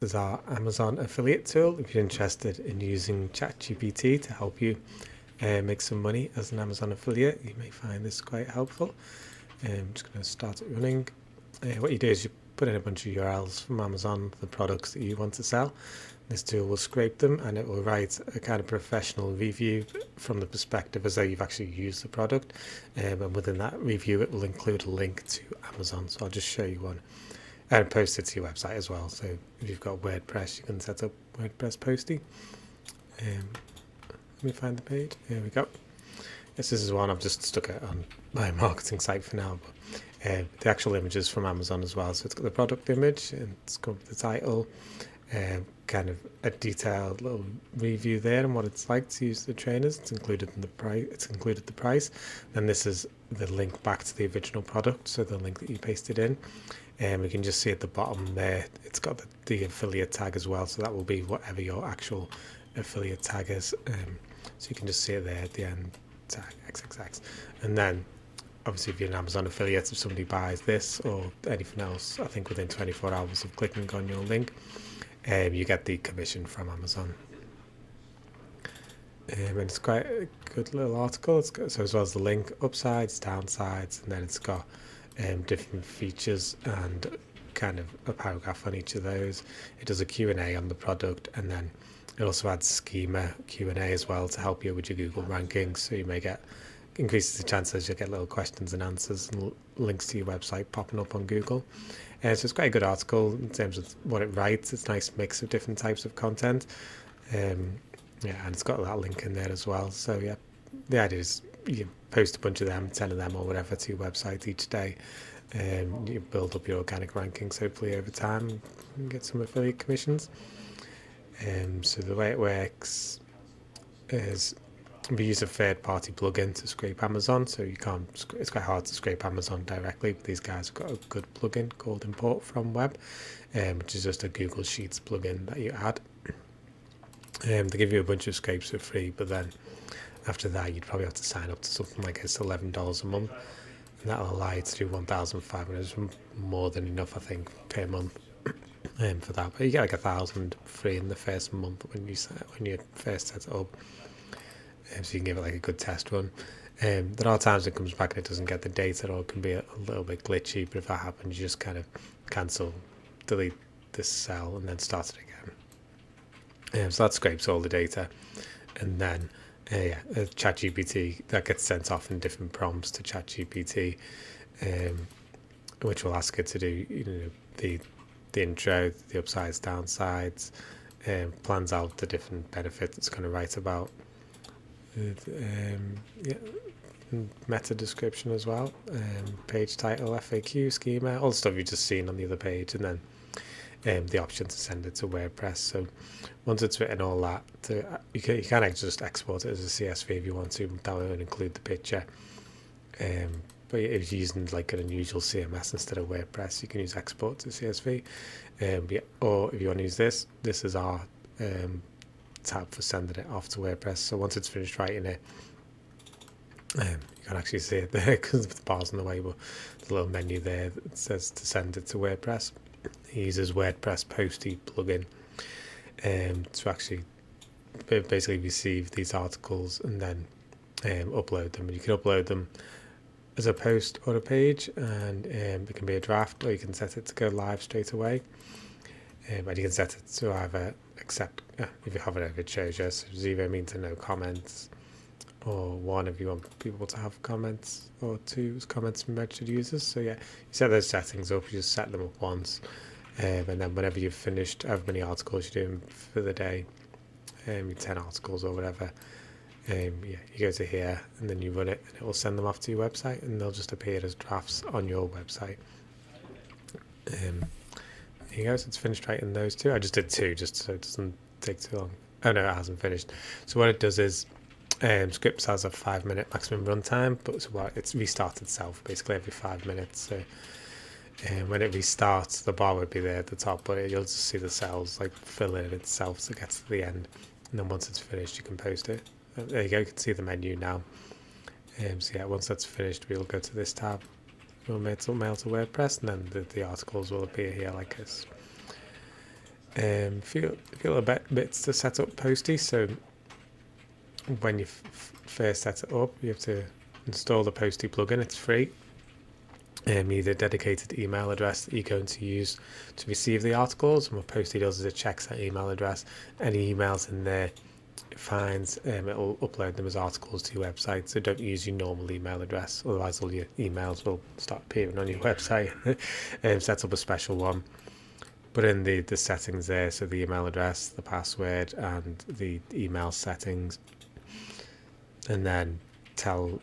This is our Amazon affiliate tool if you're interested in using ChatGPT to help you make some money as an Amazon affiliate. You may find this quite helpful. I'm just going to start it running. What you do is you put in a bunch of URLs from Amazon for the products that you want to sell. This tool will scrape them and it will write a kind of professional review from the perspective as though you've actually used the product. And within that review, it will include a link to Amazon. So I'll just show you one. And post it to your website as well. So if you've got WordPress, you can set up WordPress Postie. Let me find the page. Here we go. This is one I've just stuck it on my marketing site for now. But the actual image is from Amazon as well. So it's got the product image and it's got the title, kind of a detailed little review there and what it's like to use the trainers. It's included in the price. It's included the price. Then this is the link back to the original product. So the link that you pasted in. And we can just see at the bottom there, it's got the affiliate tag as well. So that will be whatever your actual affiliate tag is. So you can just see it there at the end, tag XXX. And then obviously if you're an Amazon affiliate, if somebody buys this or anything else, I think within 24 hours of clicking on your link, you get the commission from Amazon. And it's quite a good little article. It's got, so as well as the link, upsides, downsides, and then it's got different features and kind of a paragraph on each of those. It does a Q&A on the product, and then it also adds schema Q&A as well to help you with your Google rankings. So you may get increases the chances you'll get little questions and answers and links to your website popping up on Google. So it's quite a good article in terms of what it writes. It's a nice mix of different types of content. And it's got that link in there as well. So yeah, the idea is you post a bunch of them, 10 of them or whatever to your website each day. You build up your organic rankings hopefully over time and get some affiliate commissions. So the way it works is we use a third-party plugin to scrape Amazon, so you can't. It's quite hard to scrape Amazon directly, but these guys have got a good plugin called Import from Web, which is just a Google Sheets plugin that you add. They give you a bunch of scrapes for free, but then after that you'd probably have to sign up to something like it's $11 a month, and that'll allow you to do 1,500, more than enough I think per month for that. But you get like 1,000 free in the first month when you first set it up, so you can give it like a good test run. There are times it comes back and it doesn't get the data, or it can be a little bit glitchy, but if that happens you just kind of cancel, delete this cell and then start it again. So that scrapes all the data, and then ChatGPT, that gets sent off in different prompts to ChatGPT, which will ask it to do the intro, the upsides, downsides, plans out the different benefits it's going to write about, meta description as well, page title, FAQ, schema, all the stuff you've just seen on the other page, and then the option to send it to WordPress. So once it's written all that, you can just export it as a CSV if you want to. That will include the picture. But if you're using like an unusual CMS instead of WordPress, you can use export to CSV. Or if you want to use this is our tab for sending it off to WordPress. So once it's finished writing it, you can actually see it there because the bar's in the way, but the little menu there that says to send it to WordPress. It uses WordPress Postie plugin to actually basically receive these articles and then upload them. You can upload them as a post or a page, and it can be a draft, or you can set it to go live straight away. And you can set it to either accept, if you have it over, it shows you, so 0 means no comments, or 1 if you want people to have comments, or 2 comments from registered users. So yeah, you set those settings up, you just set them up once, and then whenever you've finished however many articles you're doing for the day, 10 articles or whatever, you go to here and then you run it, and it will send them off to your website, and they'll just appear as drafts on your website. There you go, so it's finished writing those 2. I just did 2 just so it doesn't take too long. Oh no, it hasn't finished. So what it does is scripts has a 5-minute maximum runtime, but it's restarts itself basically every 5 minutes. So when it restarts, the bar would be there at the top, but you'll just see the cells like fill in itself so it gets to the end, and then once it's finished you can post it. There you go, you can see the menu now. So yeah, once that's finished we'll go to this tab, we'll mail to WordPress, and then the articles will appear here like this. few little bits to set up Postie. So when you first set it up, you have to install the Postie plugin. It's free. You need a dedicated email address that you're going to use to receive the articles. And what Postie does is it checks that email address. Any emails in there it finds, it'll upload them as articles to your website. So don't use your normal email address, otherwise all your emails will start appearing on your website. Set up a special one. Put in the settings there, so the email address, the password, and the email settings, and then tell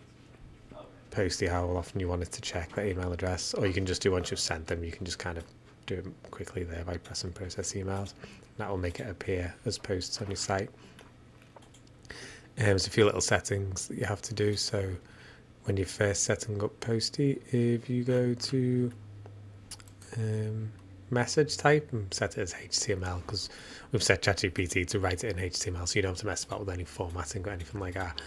Postie how often you want it to check that email address, or you can just do once you've sent them, you can just kind of do it quickly there by pressing process emails. That will make it appear as posts on your site. There's a few little settings that you have to do. So when you're first setting up Postie, if you go to message type and set it as HTML, because we've set ChatGPT to write it in HTML, so you don't have to mess about with any formatting or anything like that.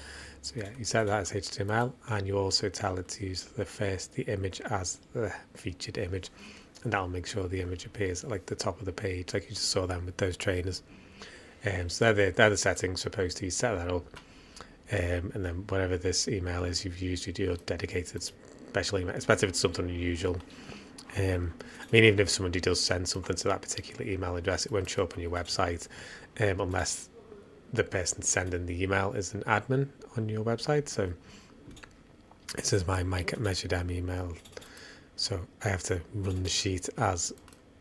So yeah, you set that as HTML, and you also tell it to use the image as the featured image, and that'll make sure the image appears at like the top of the page, like you just saw them with those trainers. So they're the settings for Postie. Set that up, and then whatever this email is you've used, your dedicated special email, especially if it's something unusual. I mean, even if somebody does send something to that particular email address, it won't show up on your website unless the person sending the email is an admin on your website. So this is my Mike at MeasureDem email. So I have to run the sheet as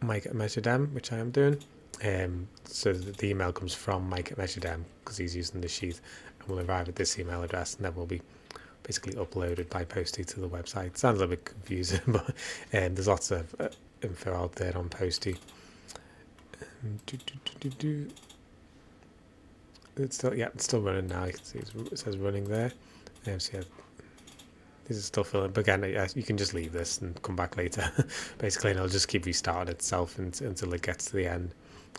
Mike at MeasureDem, which I am doing. So the email comes from Mike at MeasureDem because he's using the sheet, and will arrive at this email address, and then will be basically uploaded by Postie to the website. Sounds a little bit confusing, but there's lots of info out there on Postie. It's still running now. You can see it says running there. So yeah, this is still filling. But again, you can just leave this and come back later, basically, and it'll just keep restarting itself until it gets to the end.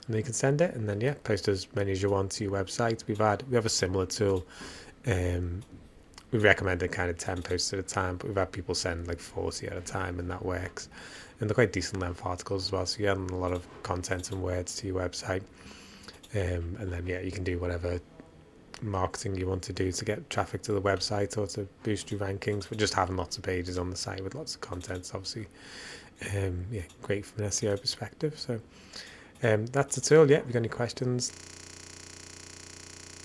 And then you can send it, and then yeah, post as many as you want to your website. We have a similar tool. We recommended kind of 10 posts at a time, but we've had people send like 40 at a time, and that works. And they're quite decent length articles as well, so you're adding a lot of content and words to your website. And then yeah, you can do whatever marketing you want to do to get traffic to the website or to boost your rankings. But just having lots of pages on the site with lots of content, obviously, great from an SEO perspective. So that's the tool. Yeah, if you've got any questions,